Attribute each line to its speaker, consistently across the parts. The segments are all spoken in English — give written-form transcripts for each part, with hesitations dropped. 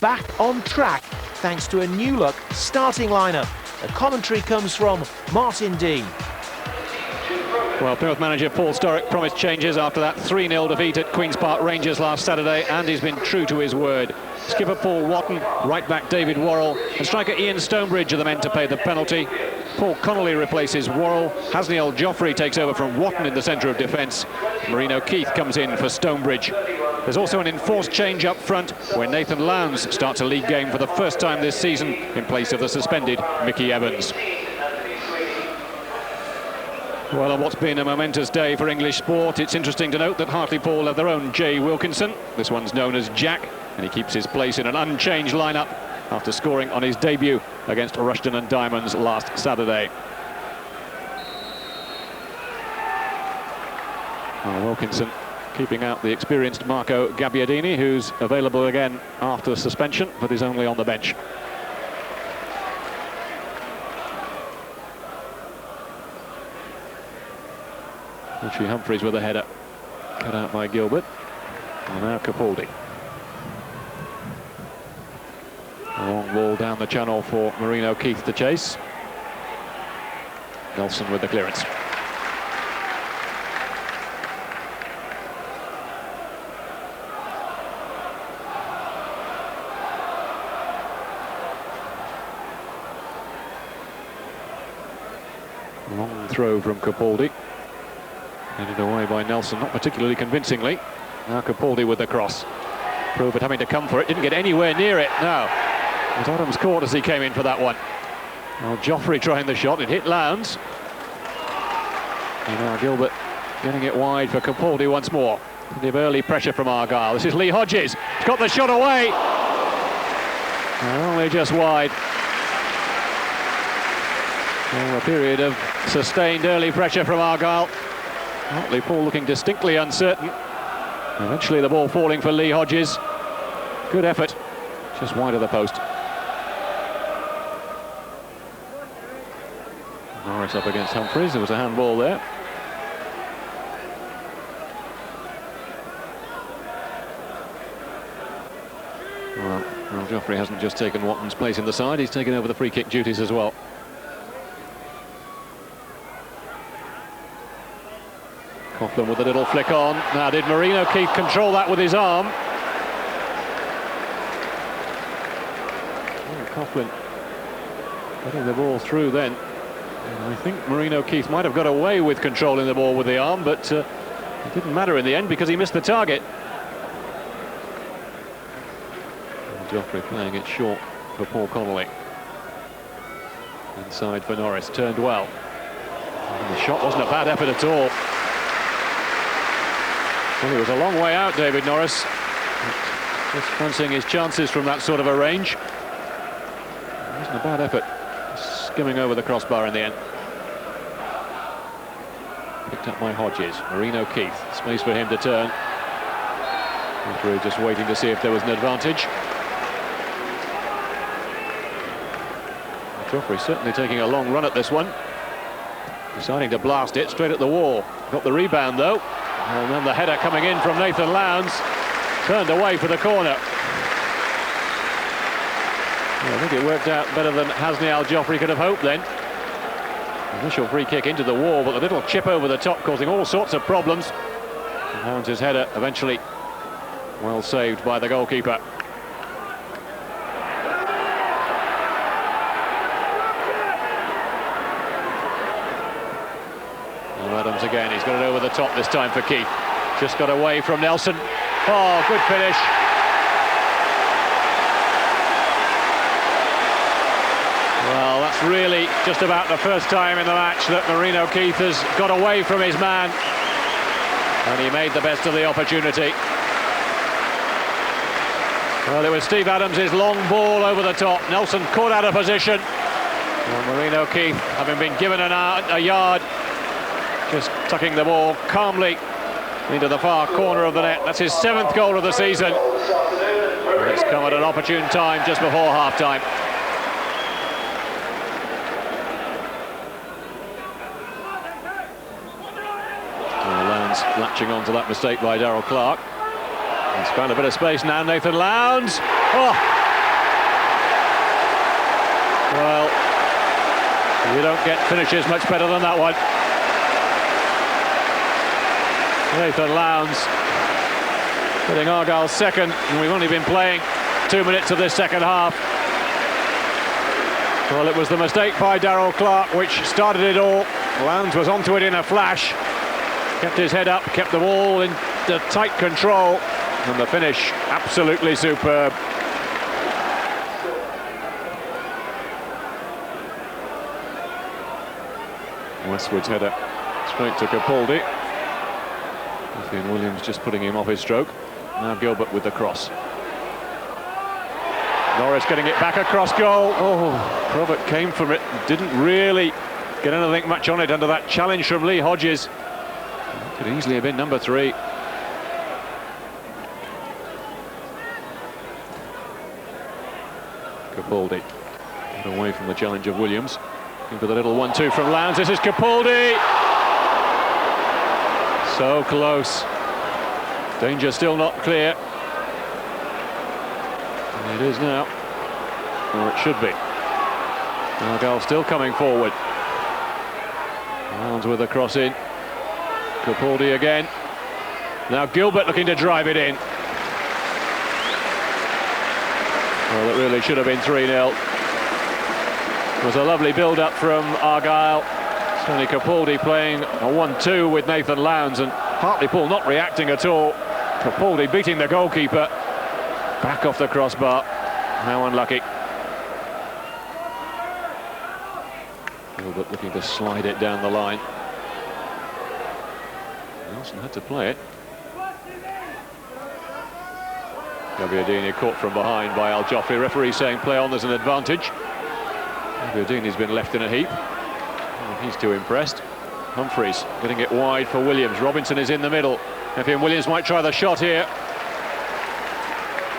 Speaker 1: back on track thanks to a new-look starting lineup. The commentary comes from Martin Dean.
Speaker 2: Well, Plymouth manager Paul Sturrock promised changes after that 3-0 defeat at Queen's Park Rangers last Saturday, and he's been true to his word. Skipper Paul Watton, right back David Worrell, and striker Ian Stonebridge are the men to pay the penalty. Paul Connolly replaces Worrell. Hasniel Joffrey takes over from Watton in the centre of defence. Marino Keith comes in for Stonebridge. There's also an enforced change up front where Nathan Lowndes starts a league game for the first time this season in place of the suspended Mickey Evans. Well, on what's been a momentous day for English sport, it's interesting to note that Hartlepool have their own Jay Wilkinson. This one's known as Jack, and he keeps his place in an unchanged lineup after scoring on his debut against Rushden and Diamonds last Saturday. Well, Wilkinson keeping out the experienced Marco Gabbiadini, who's available again after suspension, but is only on the bench. Richie Humphreys with a header cut out by Gilbert, and now Capaldi. A long ball down the channel for Marino Keith to chase. Nelson with the clearance. Long throw from Capaldi. Headed away by Nelson, not particularly convincingly. Now Capaldi with the cross. Probert having to come for it, didn't get anywhere near it. No, it was Adams caught as he came in for that one. Well, Joffrey trying the shot, it hit Lowndes. And now Gilbert getting it wide for Capaldi once more. Plenty of early pressure from Argyle. This is Lee Hodges, he's got the shot away. Only just wide. Well, a period of sustained early pressure from Argyle. Hartlepool looking distinctly uncertain. Eventually the ball falling for Lee Hodges. Good effort, just wide of the post. Norris up against Humphreys, there was a handball there. Well, Joffrey hasn't just taken Watton's place in the side, he's taken over the free kick duties as well. Coughlin with a little flick on. Now, did Marino Keith control that with his arm? Oh, Coughlin getting the ball through then. And I think Marino Keith might have got away with controlling the ball with the arm, but it didn't matter in the end because he missed the target. And Joffrey playing it short for Paul Connolly. Inside for Norris, turned well. And the shot wasn't a bad effort at all. Well, he was a long way out, David Norris. Just fancying his chances from that sort of a range. It wasn't a bad effort. Skimming over the crossbar in the end. Picked up by Hodges. Marino Keith. Space for him to turn. Referee just waiting to see if there was an advantage. Joffrey certainly taking a long run at this one. Deciding to blast it straight at the wall. Got the rebound though. And then the header coming in from Nathan Lowndes, turned away for the corner. Well, I think it worked out better than Hasniel Joffrey could have hoped then. Initial free kick into the wall, but a little chip over the top causing all sorts of problems. And Lowndes' header eventually well saved by the goalkeeper. Adams again, he's got it over the top this time for Keith. Just got away from Nelson. Oh, good finish. Well, that's really just about the first time in the match that Marino Keith has got away from his man. And he made the best of the opportunity. Well, it was Steve Adams' long ball over the top. Nelson caught out of position. Well, Marino Keith, having been given a yard, just tucking the ball calmly into the far corner of the net. That's his 7th goal of the season. And it's come at an opportune time just before half-time. Lowndes latching on to that mistake by Darrell Clark. He's found a bit of space now, Nathan Lowndes. Oh, Well, you don't get finishes much better than that one. Nathan Lowndes hitting Argyle's second, and we've only been playing 2 minutes of this second half. Well, it was the mistake by Darrell Clarke which started it all. Lowndes was onto it in a flash, kept his head up, kept the ball in tight control, and the finish absolutely superb. Westwood's header straight to Capaldi. Ian Williams just putting him off his stroke. Now Gilbert with the cross. Norris getting it back across goal. Oh, Probert came from it, didn't really get anything much on it under that challenge from Lee Hodges. Could easily have been number 3. Capaldi got away from the challenge of Williams. Into the little 1-2 from Lowndes. This is Capaldi. So close. Danger still not clear. And it is now. Or it should be. Argyle still coming forward. Lowndes with a cross in. Capaldi again. Now Gilbert looking to drive it in. Well, it really should have been 3-0. It was a lovely build-up from Argyle. Tony Capaldi playing a 1-2 with Nathan Lowndes, and Hartlepool not reacting at all. Capaldi beating the goalkeeper. Back off the crossbar. How unlucky. Gilbert looking to slide it down the line. Nelson had to play it. Gabbiadini caught from behind by Al Joffrey. Referee saying play on, there's an advantage. Gabbiadini's been left in a heap. Oh, he's too impressed. Humphreys getting it wide for Williams. Robinson is in the middle. Effiong Williams might try the shot here.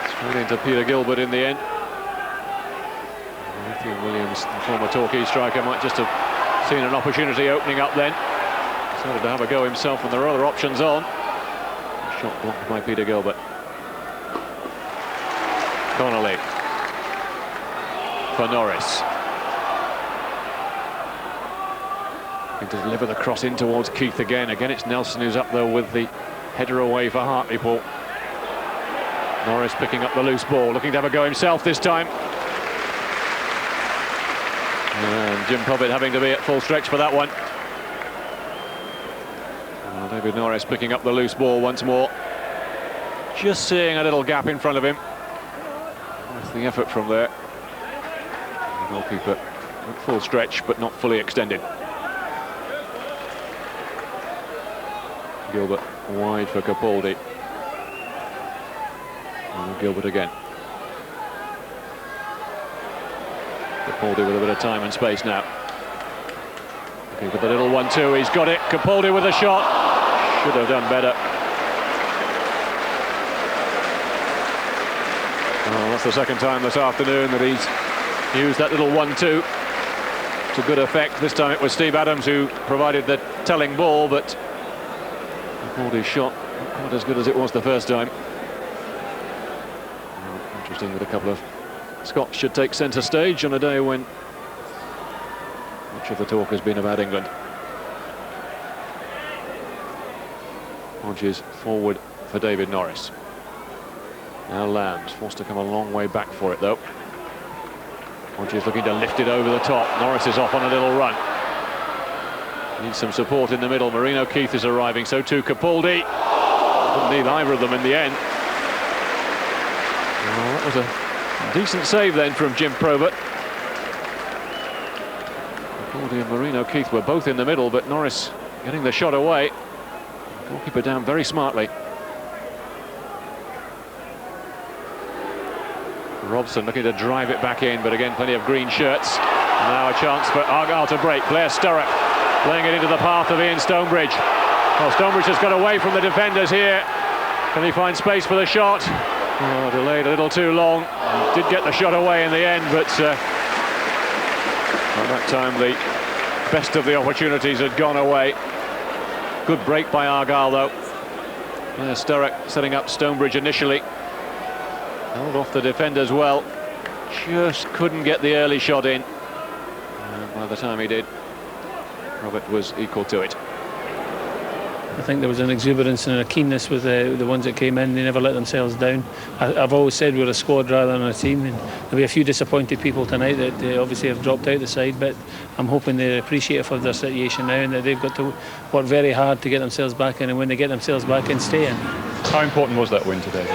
Speaker 2: Straight into Peter Gilbert in the end. Effiong Williams, the former Torquay striker, might just have seen an opportunity opening up then. Decided to have a go himself, and there are other options on. Shot blocked by Peter Gilbert. Connolly for Norris. To deliver the cross in towards Keith again. Again, it's Nelson who's up there with the header away for Hartlepool. Norris picking up the loose ball, looking to have a go himself this time. And Jim Povett having to be at full stretch for that one. Well, David Norris picking up the loose ball once more. Just seeing a little gap in front of him. Worth the effort from there. The goalkeeper at full stretch, but not fully extended. Gilbert wide for Capaldi. And Gilbert again. Capaldi with a bit of time and space now. Looking for the little 1-2, he's got it. Capaldi with a shot. Should have done better. Oh, that's the second time this afternoon that he's used that little 1-2 to good effect. This time it was Steve Adams who provided the telling ball, but Capaldi's shot not quite as good as it was the first time. Interesting that a couple of Scots should take centre stage on a day when much of the talk has been about England. Hodges forward for David Norris. Now Lowndes forced to come a long way back for it though. Hodges looking to lift it over the top. Norris is off on a little run. Needs some support in the middle. Marino Keith is arriving, so too Capaldi. Didn't need either of them in the end. Well, that was a decent save then from Jim Probert. Capaldi and Marino Keith were both in the middle, but Norris getting the shot away. Goalkeeper down very smartly. Robson looking to drive it back in, but again plenty of green shirts. Now a chance for Argyle to break. Blair Sturrock playing it into the path of Ian Stonebridge. Well, Stonebridge has got away from the defenders here. Can he find space for the shot? Oh, delayed a little too long. He did get the shot away in the end, but at that time the best of the opportunities had gone away. Good break by Argyle though. Blair Sturrock setting up Stonebridge initially. Held off the defenders well. Just couldn't get the early shot in. And by the time he did, Robert was equal to it.
Speaker 3: I think there was an exuberance and a keenness with the ones that came in. They never let themselves down. I've always said we're a squad rather than a team, and there'll be a few disappointed people tonight that obviously have dropped out the side, but I'm hoping they're appreciative of their situation now and that they've got to work very hard to get themselves back in, and when they get themselves back in, stay in.
Speaker 4: How important was that win today?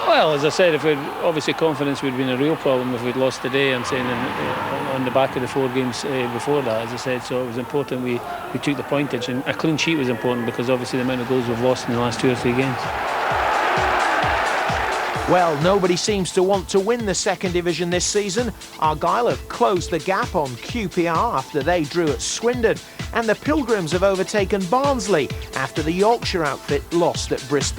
Speaker 3: Well, as I said, if we'd obviously confidence would have been a real problem if we'd lost today. I'm saying on the back of the 4 games before that, as I said, so it was important we took the pointage, and a clean sheet was important because obviously the amount of goals we've lost in the last 2 or 3 games.
Speaker 1: Well, nobody seems to want to win the second division this season. Argyle have closed the gap on QPR after they drew at Swindon, and the Pilgrims have overtaken Barnsley after the Yorkshire outfit lost at Bristol.